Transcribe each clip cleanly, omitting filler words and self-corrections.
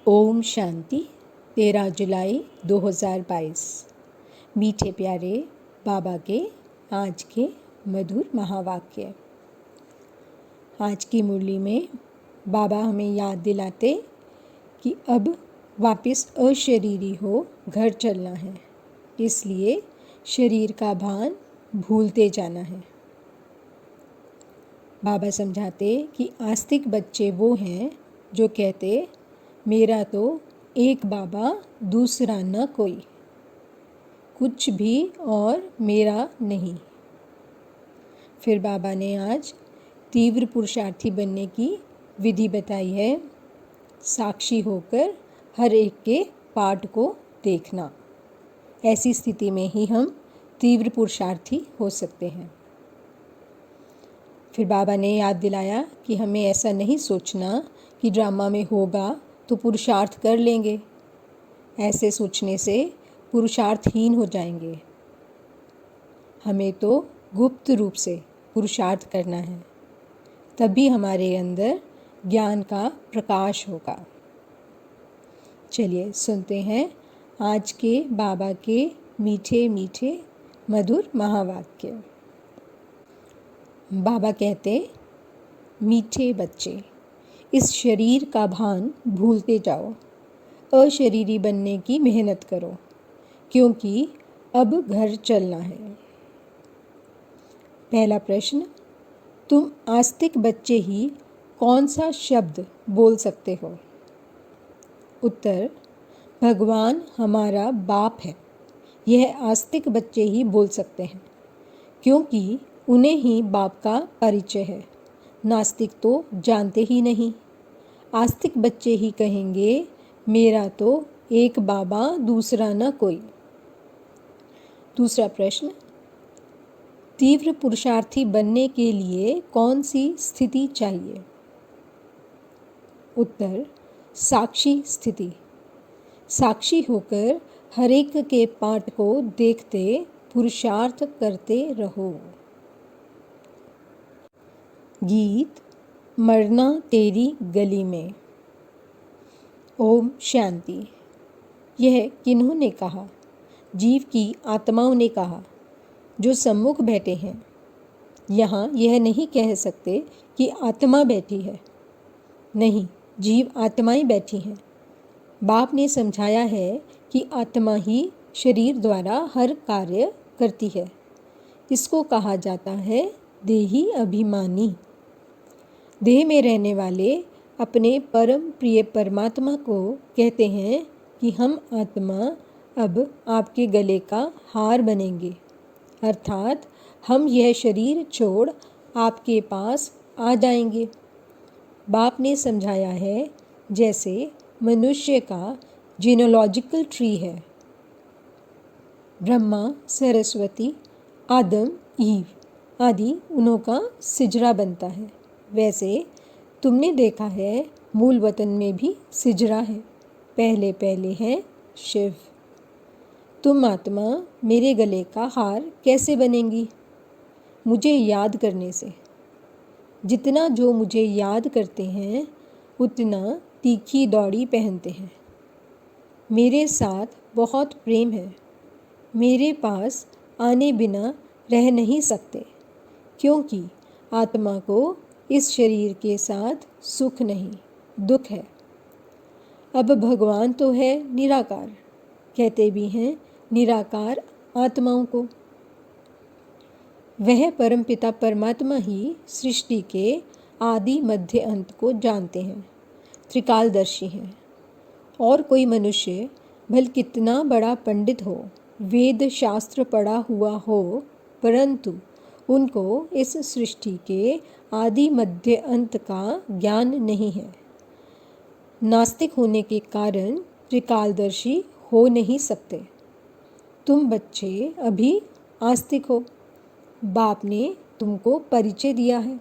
ओम शांति 13 जुलाई 2022। मीठे प्यारे बाबा के आज के मधुर महावाक्य। आज की मुरली में बाबा हमें याद दिलाते कि अब वापस अशरीरी हो घर चलना है, इसलिए शरीर का भान भूलते जाना है। बाबा समझाते कि आस्तिक बच्चे वो हैं जो कहते मेरा तो एक बाबा दूसरा न कोई, कुछ भी और मेरा नहीं। फिर बाबा ने आज तीव्र पुरुषार्थी बनने की विधि बताई है। साक्षी होकर हर एक के पाठ को देखना, ऐसी स्थिति में ही हम तीव्र पुरुषार्थी हो सकते हैं। फिर बाबा ने याद दिलाया कि हमें ऐसा नहीं सोचना कि ड्रामा में होगा तो पुरुषार्थ कर लेंगे। ऐसे सोचने से पुरुषार्थहीन हो जाएंगे। हमें तो गुप्त रूप से पुरुषार्थ करना है, तभी हमारे अंदर ज्ञान का प्रकाश होगा। चलिए सुनते हैं आज के बाबा के मीठे मीठे मधुर महावाक्य। बाबा कहते, मीठे बच्चे, इस शरीर का भान भूलते जाओ, अशरीरी बनने की मेहनत करो, क्योंकि अब घर चलना है। पहला प्रश्न, तुम आस्तिक बच्चे ही कौन सा शब्द बोल सकते हो? उत्तर, भगवान हमारा बाप है, यह आस्तिक बच्चे ही बोल सकते हैं, क्योंकि उन्हें ही बाप का परिचय है। नास्तिक तो जानते ही नहीं। आस्तिक बच्चे ही कहेंगे मेरा तो एक बाबा दूसरा न कोई। दूसरा प्रश्न, तीव्र पुरुषार्थी बनने के लिए कौन सी स्थिति चाहिए? उत्तर, साक्षी स्थिति। साक्षी होकर हर एक के पाठ को देखते पुरुषार्थ करते रहो। गीत मरना तेरी गली में। ओम शांति। यह किन्होंने कहा? जीव की आत्माओं ने कहा, जो सम्मुख बैठे हैं। यहाँ यह नहीं कह सकते कि आत्मा बैठी है। नहीं, जीव आत्माएं बैठी हैं। बाप ने समझाया है कि आत्मा ही शरीर द्वारा हर कार्य करती है। इसको कहा जाता है देही अभिमानी। देह में रहने वाले अपने परम प्रिय परमात्मा को कहते हैं कि हम आत्मा अब आपके गले का हार बनेंगे, अर्थात हम यह शरीर छोड़ आपके पास आ जाएंगे। बाप ने समझाया है जैसे मनुष्य का जीनोलॉजिकल ट्री है। ब्रह्मा, सरस्वती, आदम, ईव आदि उन्हों का सिजरा बनता है। वैसे तुमने देखा है मूल वतन में भी सिजरा है। पहले पहले है शिव। तुम आत्मा मेरे गले का हार कैसे बनेंगी? मुझे याद करने से। जितना जो मुझे याद करते हैं उतना तीखी दौड़ी पहनते हैं। मेरे साथ बहुत प्रेम है। मेरे पास आने बिना रह नहीं सकते, क्योंकि आत्मा को इस शरीर के साथ सुख नहीं, दुख है। अब भगवान तो है निराकार, कहते भी हैं निराकार आत्माओं को। वह परमपिता परमात्मा ही सृष्टि के आदि मध्य अंत को जानते हैं, त्रिकालदर्शी हैं। और कोई मनुष्य भल कितना बड़ा पंडित हो, वेद शास्त्र पढ़ा हुआ हो, परंतु उनको इस सृष्टि के आदि मध्य अंत का ज्ञान नहीं है। नास्तिक होने के कारण त्रिकालदर्शी हो नहीं सकते। तुम बच्चे अभी आस्तिक हो। बाप ने तुमको परिचय दिया है,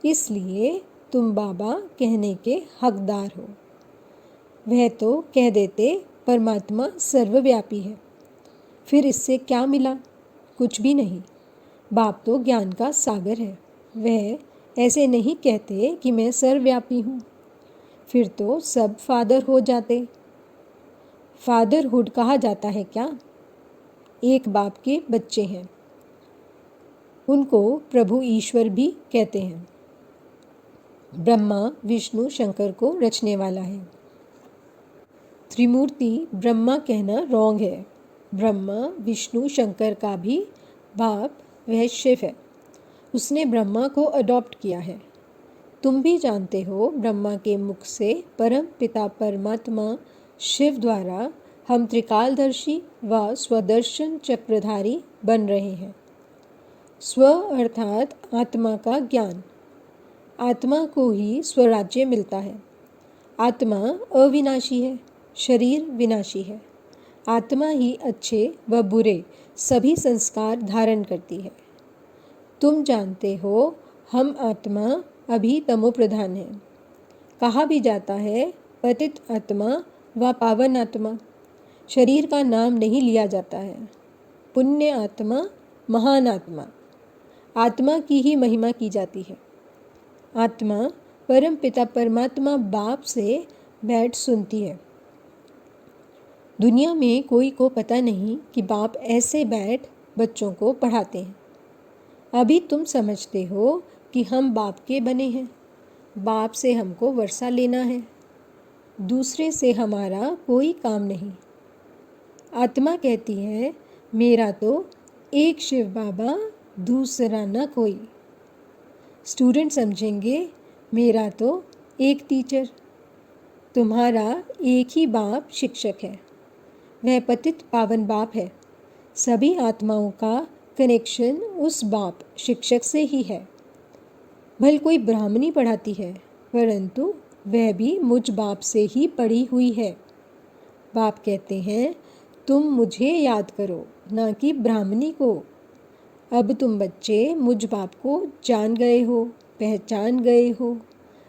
इसलिए तुम बाबा कहने के हकदार हो। वह तो कह देते परमात्मा सर्वव्यापी है, फिर इससे क्या मिला? कुछ भी नहीं। बाप तो ज्ञान का सागर है। वह ऐसे नहीं कहते कि मैं सर्वव्यापी हूँ। फिर तो सब फादर हो जाते। फादरहुड कहा जाता है क्या? एक बाप के बच्चे हैं, उनको प्रभु ईश्वर भी कहते हैं। ब्रह्मा विष्णु शंकर को रचने वाला है। त्रिमूर्ति ब्रह्मा कहना रॉन्ग है। ब्रह्मा विष्णु शंकर का भी बाप वह शिव है। उसने ब्रह्मा को अडॉप्ट किया है। तुम भी जानते हो, ब्रह्मा के मुख से परम पिता परमात्मा शिव द्वारा हम त्रिकालदर्शी व स्वदर्शन चक्रधारी बन रहे हैं। स्व अर्थात आत्मा का ज्ञान। आत्मा को ही स्वराज्य मिलता है। आत्मा अविनाशी है, शरीर विनाशी है। आत्मा ही अच्छे व बुरे सभी संस्कार धारण करती है। तुम जानते हो, हम आत्मा अभी तमो प्रधान है। कहा भी जाता है पतित आत्मा व पावन आत्मा। शरीर का नाम नहीं लिया जाता है। पुण्य आत्मा, महान आत्मा, आत्मा की ही महिमा की जाती है। आत्मा परम पिता परमात्मा बाप से बैठ सुनती है। दुनिया में कोई को पता नहीं कि बाप ऐसे बैठ बच्चों को पढ़ाते हैं। अभी तुम समझते हो कि हम बाप के बने हैं। बाप से हमको वर्षा लेना है। दूसरे से हमारा कोई काम नहीं। आत्मा कहती है, मेरा तो एक शिव बाबा, दूसरा न कोई। स्टूडेंट समझेंगे, मेरा तो एक टीचर। तुम्हारा एक ही बाप शिक्षक है। वह पतित पावन बाप है। सभी आत्माओं का कनेक्शन उस बाप शिक्षक से ही है। भल कोई ब्राह्मणी पढ़ाती है, परंतु वह भी मुझ बाप से ही पढ़ी हुई है। बाप कहते हैं, तुम मुझे याद करो, ना कि ब्राह्मणी को। अब तुम बच्चे मुझ बाप को जान गए हो, पहचान गए हो।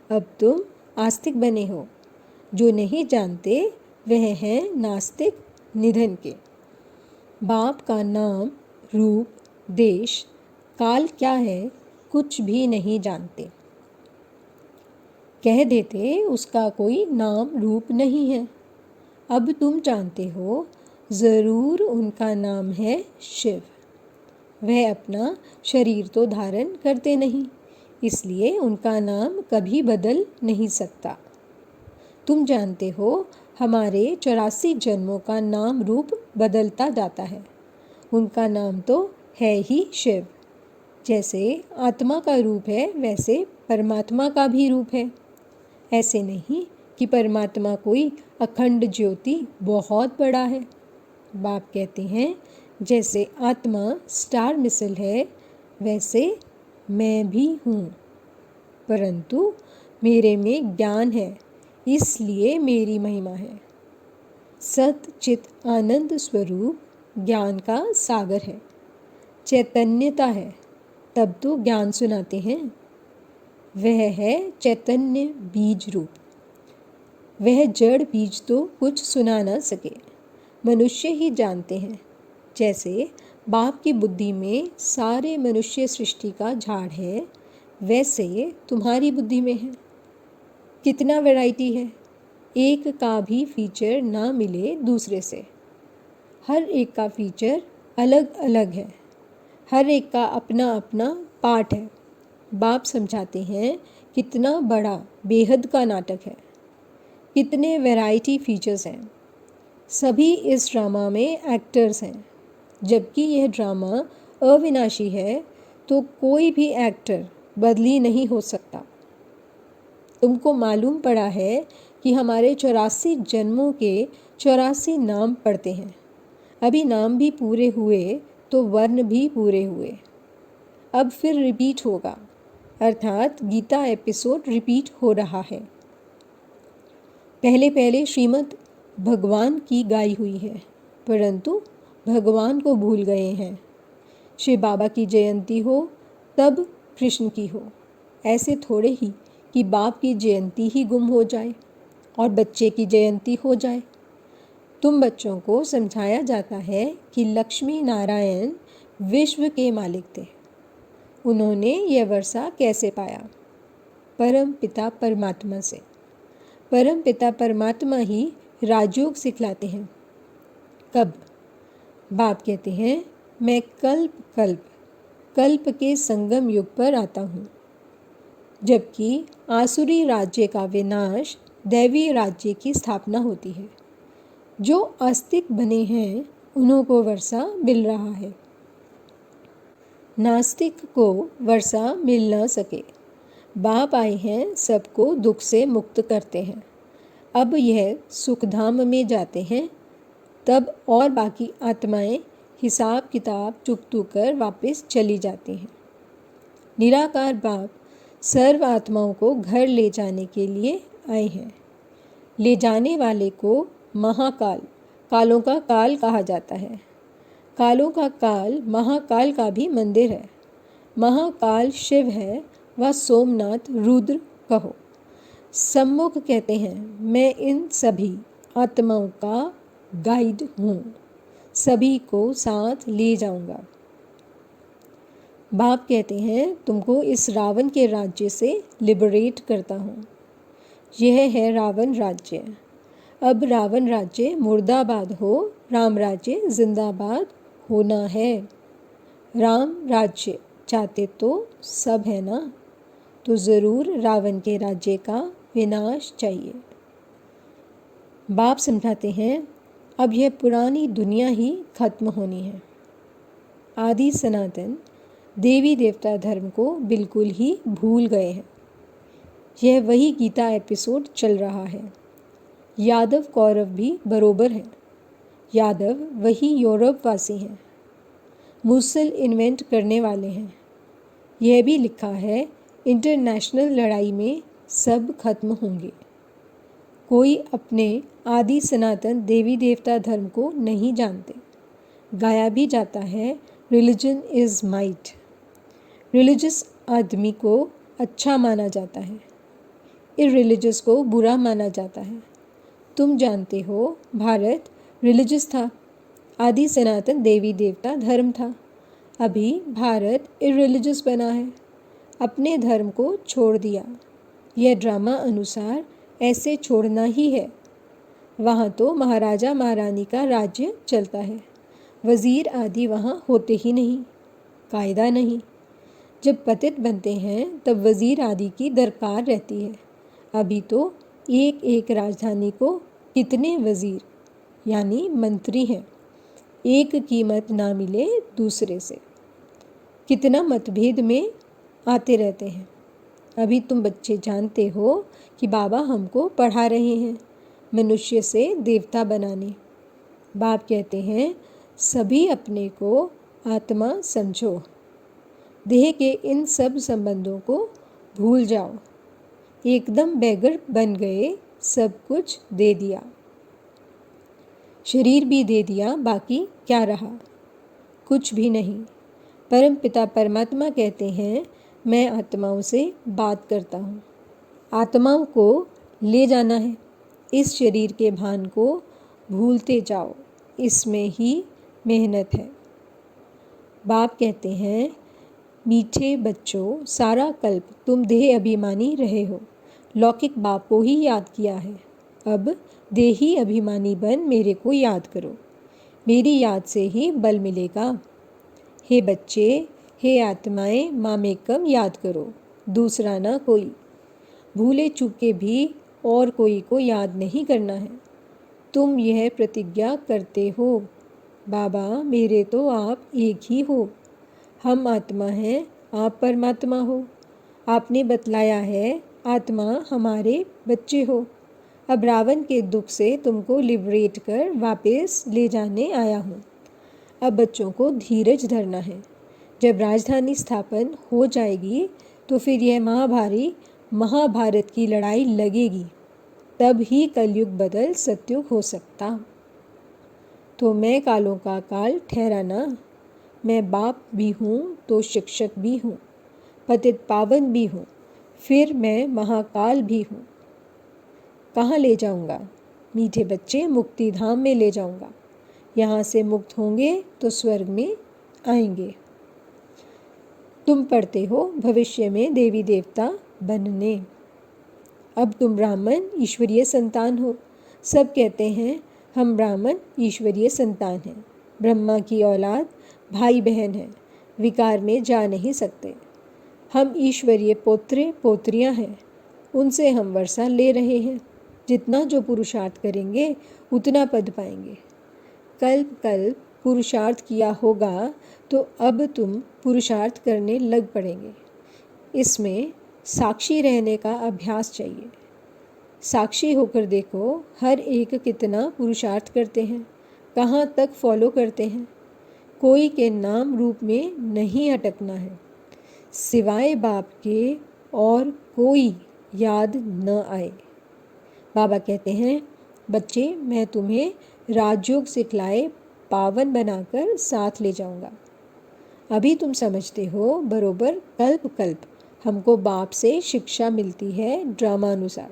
अब तुम आस्तिक बने हो। जो नहीं जानते वह हैं नास्तिक निधन के। बाप का नाम, रूप, देश, काल क्या है कुछ भी नहीं जानते। कह देते उसका कोई नाम रूप नहीं है। अब तुम जानते हो, ज़रूर उनका नाम है शिव। वह अपना शरीर तो धारण करते नहीं, इसलिए उनका नाम कभी बदल नहीं सकता। तुम जानते हो, हमारे 84 जन्मों का नाम रूप बदलता जाता है। उनका नाम तो है ही शिव। जैसे आत्मा का रूप है, वैसे परमात्मा का भी रूप है। ऐसे नहीं कि परमात्मा कोई अखंड ज्योति बहुत बड़ा है। बाप कहते हैं, जैसे आत्मा स्टार मिसल है, वैसे मैं भी हूँ, परंतु मेरे में ज्ञान है, इसलिए मेरी महिमा है। सत चित आनंद स्वरूप ज्ञान का सागर है। चैतन्यता है, तब तो ज्ञान सुनाते हैं। वह है चैतन्य बीज रूप। वह जड़ बीज तो कुछ सुना न सके, मनुष्य ही जानते हैं। जैसे बाप की बुद्धि में सारे मनुष्य सृष्टि का झाड़ है, वैसे तुम्हारी बुद्धि में है। कितना वैरायटी है, एक का भी फीचर ना मिले दूसरे से। हर एक का फीचर अलग अलग है। हर एक का अपना अपना पार्ट है। बाप समझाते हैं, कितना बड़ा बेहद का नाटक है, कितने वैरायटी फीचर्स हैं। सभी इस ड्रामा में एक्टर्स हैं। जबकि यह ड्रामा अविनाशी है, तो कोई भी एक्टर बदली नहीं हो सकता। तुमको मालूम पड़ा है कि हमारे 84 जन्मों के 84 नाम पढ़ते हैं। अभी नाम भी पूरे हुए तो वर्ण भी पूरे हुए। अब फिर रिपीट होगा, अर्थात गीता एपिसोड रिपीट हो रहा है। पहले पहले श्रीमद् भगवान की गाई हुई है, परंतु भगवान को भूल गए हैं। शिव बाबा की जयंती हो तब कृष्ण की हो। ऐसे थोड़े ही कि बाप की जयंती ही गुम हो जाए और बच्चे की जयंती हो जाए। तुम बच्चों को समझाया जाता है कि लक्ष्मी नारायण विश्व के मालिक थे। उन्होंने यह वर्षा कैसे पाया? परम पिता परमात्मा से। परम पिता परमात्मा ही राजयोग सिखलाते हैं। कब? बाप कहते हैं, मैं कल्प कल्प कल्प के संगम युग पर आता हूँ, जबकि आसुरी राज्य का विनाश, दैवी राज्य की स्थापना होती है। जो आस्तिक बने हैं उन्हों को वर्षा मिल रहा है, नास्तिक को वर्षा मिल न सके। बाप आए हैं सबको दुख से मुक्त करते हैं। अब यह सुखधाम में जाते हैं, तब और बाकी आत्माएं हिसाब किताब चुकतू कर वापस चली जाती हैं। निराकार बाप सर्व आत्माओं को घर ले जाने के लिए आए हैं। ले जाने वाले को महाकाल, कालों का काल कहा जाता है। कालों का काल महाकाल का भी मंदिर है। महाकाल शिव है, व सोमनाथ रुद्र कहो। सम्मुख कहते हैं, मैं इन सभी आत्माओं का गाइड हूँ, सभी को साथ ले जाऊंगा। बाप कहते हैं, तुमको इस रावण के राज्य से लिबरेट करता हूँ। यह है रावण राज्य। अब रावण राज्य मुर्दाबाद हो, राम राज्य जिंदाबाद होना है। राम राज्य चाहते तो सब है ना, तो ज़रूर रावण के राज्य का विनाश चाहिए। बाप समझाते हैं, अब यह पुरानी दुनिया ही खत्म होनी है। आदि सनातन देवी देवता धर्म को बिल्कुल ही भूल गए हैं। यह वही गीता एपिसोड चल रहा है। यादव कौरव भी बरोबर हैं। यादव वही यूरोप वासी हैं। मुसल इन्वेंट करने वाले हैं। यह भी लिखा है, इंटरनेशनल लड़ाई में सब खत्म होंगे। कोई अपने आदि सनातन देवी देवता धर्म को नहीं जानते। गाया भी जाता है, रिलीजन इज़ माइट। रिलीजियस आदमी को अच्छा माना जाता है, इररिलीजियस को बुरा माना जाता है। तुम जानते हो, भारत रिलीजियस था, आदि सनातन देवी देवता धर्म था। अभी भारत इररिलीजियस बना है, अपने धर्म को छोड़ दिया। यह ड्रामा अनुसार ऐसे छोड़ना ही है। वहाँ तो महाराजा महारानी का राज्य चलता है, वज़ीर आदि वहाँ होते ही नहीं, कायदा नहीं। जब पतित बनते हैं तब वज़ीर आदि की दरकार रहती है। अभी तो एक एक राजधानी को कितने वज़ीर यानी मंत्री हैं, एक कीमत ना मिले दूसरे से। कितना मतभेद में आते रहते हैं। अभी तुम बच्चे जानते हो कि बाबा हमको पढ़ा रहे हैं मनुष्य से देवता बनाने। बाप कहते हैं, सभी अपने को आत्मा समझो, देह के इन सब संबंधों को भूल जाओ। एकदम बेगर बन गए, सब कुछ दे दिया, शरीर भी दे दिया, बाकी क्या रहा? कुछ भी नहीं। परम पिता परमात्मा कहते हैं, मैं आत्माओं से बात करता हूँ। आत्माओं को ले जाना है। इस शरीर के भान को भूलते जाओ, इसमें ही मेहनत है। बाप कहते हैं, मीठे बच्चों, सारा कल्प तुम देह अभिमानी रहे हो, लौकिक बाप को ही याद किया है। अब देही अभिमानी बन मेरे को याद करो, मेरी याद से ही बल मिलेगा। हे बच्चे, हे आत्माएं, मामेकम याद करो, दूसरा ना कोई। भूले चूके भी और कोई को याद नहीं करना है। तुम यह प्रतिज्ञा करते हो, बाबा मेरे तो आप एक ही हो। हम आत्मा हैं, आप परमात्मा हो। आपने बतलाया है, आत्मा हमारे बच्चे हो। अब रावण के दुख से तुमको लिबरेट कर वापस ले जाने आया हूँ। अब बच्चों को धीरज धरना है। जब राजधानी स्थापन हो जाएगी तो फिर यह महाभारत की लड़ाई लगेगी, तब ही कलयुग बदल सतयुग हो सकता। तो मैं कालों का काल ठहराना। मैं बाप भी हूँ तो शिक्षक भी हूँ, पतित पावन भी हूँ, फिर मैं महाकाल भी हूँ। कहाँ ले जाऊँगा? मीठे बच्चे, मुक्ति धाम में ले जाऊँगा। यहाँ से मुक्त होंगे तो स्वर्ग में आएंगे। तुम पढ़ते हो भविष्य में देवी देवता बनने। अब तुम ब्राह्मण ईश्वरीय संतान हो। सब कहते हैं हम ब्राह्मण ईश्वरीय संतान हैं, ब्रह्मा की औलाद, भाई बहन हैं, विकार में जा नहीं सकते। हम ईश्वरीय पोत्रे पोत्रियां हैं, उनसे हम वर्षा ले रहे हैं। जितना जो पुरुषार्थ करेंगे उतना पद पाएंगे। कल्प कल्प पुरुषार्थ किया होगा तो अब तुम पुरुषार्थ करने लग पड़ेंगे। इसमें साक्षी रहने का अभ्यास चाहिए। साक्षी होकर देखो हर एक कितना पुरुषार्थ करते हैं, कहाँ तक फॉलो करते हैं। कोई के नाम रूप में नहीं अटकना है, सिवाय बाप के और कोई याद न आए। बाबा कहते हैं, बच्चे मैं तुम्हें राजयोग सिखलाए पावन बनाकर साथ ले जाऊंगा। अभी तुम समझते हो बरोबर कल्प कल्प हमको बाप से शिक्षा मिलती है ड्रामानुसार।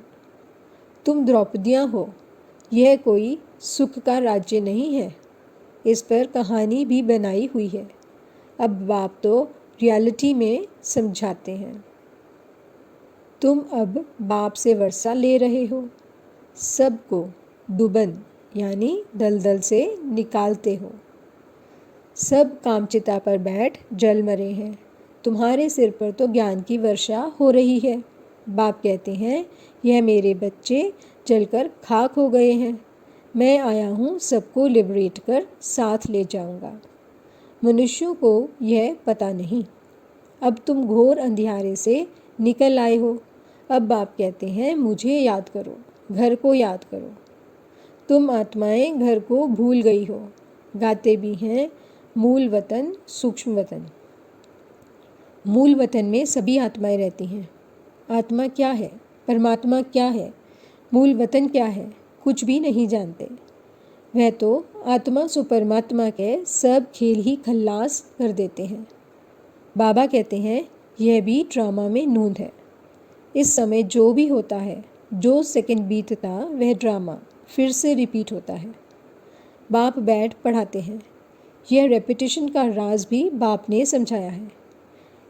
तुम द्रौपदियाँ हो, यह कोई सुख का राज्य नहीं है, इस पर कहानी भी बनाई हुई है। अब बाप तो रियलिटी में समझाते हैं। तुम अब बाप से वर्षा ले रहे हो, सबको दुबन यानी दलदल से निकालते हो। सब कामचिता पर बैठ जल मरे हैं, तुम्हारे सिर पर तो ज्ञान की वर्षा हो रही है। बाप कहते हैं, यह मेरे बच्चे जलकर खाक हो गए हैं, मैं आया हूँ सबको लिबरेट कर साथ ले जाऊँगा। मनुष्यों को यह पता नहीं। अब तुम घोर अंधियारे से निकल आए हो। अब बाप कहते हैं, मुझे याद करो, घर को याद करो। तुम आत्माएं घर को भूल गई हो। गाते भी हैं, मूल वतन सूक्ष्म वतन। मूल वतन में सभी आत्माएं रहती हैं। आत्मा क्या है, परमात्मा क्या है, मूल वतन क्या है, कुछ भी नहीं जानते। वह तो आत्मा सु परमात्मा के सब खेल ही खल्लास कर देते हैं। बाबा कहते हैं, यह भी ड्रामा में नूंद है। इस समय जो भी होता है, जो सेकंड बीतता वह ड्रामा फिर से रिपीट होता है। बाप बैठ पढ़ाते हैं। यह रेपिटेशन का राज भी बाप ने समझाया है।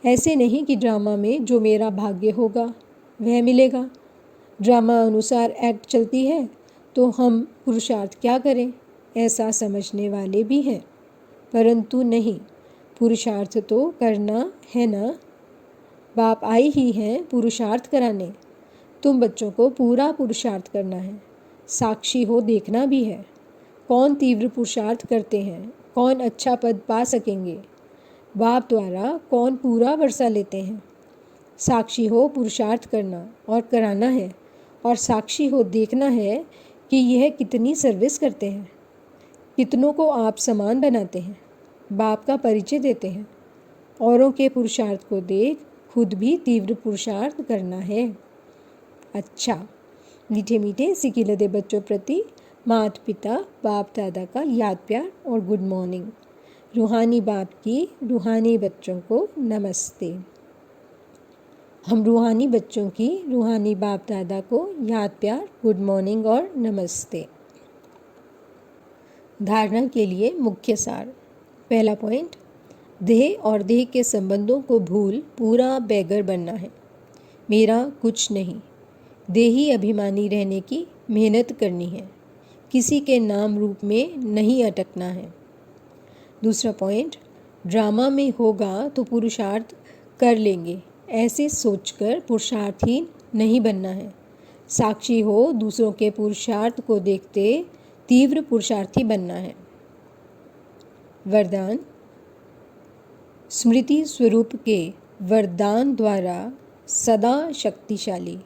ऐसे नहीं कि ड्रामा में जो मेरा भाग्य होगा वह मिलेगा। ड्रामा अनुसार एक्ट चलती है तो हम पुरुषार्थ क्या करें, ऐसा समझने वाले भी हैं। परंतु नहीं, पुरुषार्थ तो करना है ना। बाप आए ही हैं पुरुषार्थ कराने। तुम बच्चों को पूरा पुरुषार्थ करना है। साक्षी हो देखना भी है। कौन तीव्र पुरुषार्थ करते हैं, कौन अच्छा पद पा सकेंगे, बाप द्वारा कौन पूरा वर्षा लेते हैं। साक्षी हो पुरुषार्थ करना और कराना है, और साक्षी हो देखना है कि यह कितनी सर्विस करते हैं, कितनों को आप समान बनाते हैं, बाप का परिचय देते हैं। औरों के पुरुषार्थ को देख खुद भी तीव्र पुरुषार्थ करना है। अच्छा, मीठे मीठे सिकिलदे बच्चों प्रति माता पिता बाप दादा का याद प्यार और गुड मॉर्निंग। रूहानी बाप की रूहानी बच्चों को नमस्ते। हम रूहानी बच्चों की रूहानी बाप दादा को याद प्यार, गुड मॉर्निंग और नमस्ते। धारणा के लिए मुख्य सार। पहला पॉइंट, देह और देह के संबंधों को भूल पूरा बैगर बनना है। मेरा कुछ नहीं, देही अभिमानी रहने की मेहनत करनी है, किसी के नाम रूप में नहीं अटकना है। दूसरा पॉइंट, ड्रामा में होगा तो पुरुषार्थ कर लेंगे, ऐसे सोचकर पुरुषार्थहीन नहीं बनना है। साक्षी हो दूसरों के पुरुषार्थ को देखते तीव्र पुरुषार्थी बनना है। वरदान, स्मृति स्वरूप के वरदान द्वारा सदा शक्तिशाली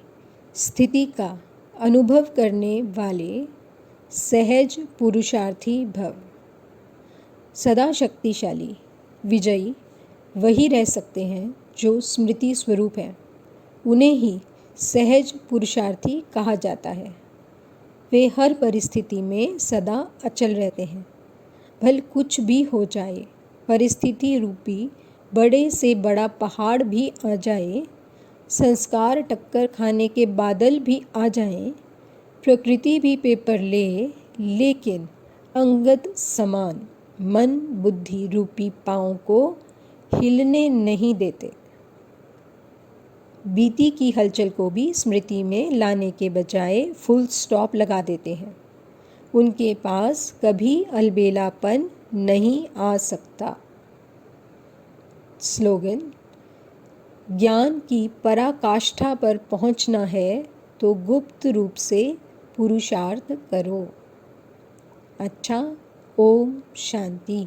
स्थिति का अनुभव करने वाले सहज पुरुषार्थी भव। सदा शक्तिशाली विजयी वही रह सकते हैं जो स्मृति स्वरूप हैं, उन्हें ही सहज पुरुषार्थी कहा जाता है। वे हर परिस्थिति में सदा अचल रहते हैं। भले कुछ भी हो जाए, परिस्थिति रूपी बड़े से बड़ा पहाड़ भी आ जाए, संस्कार टक्कर खाने के बादल भी आ जाएं, प्रकृति भी पेपर ले, लेकिन अंगद समान मन बुद्धि रूपी पाँव को हिलने नहीं देते। बीती की हलचल को भी स्मृति में लाने के बजाय फुल स्टॉप लगा देते हैं। उनके पास कभी अलबेलापन नहीं आ सकता। स्लोगन: ज्ञान की पराकाष्ठा पर पहुंचना है तो गुप्त रूप से पुरुषार्थ करो। अच्छा, ओम शांति।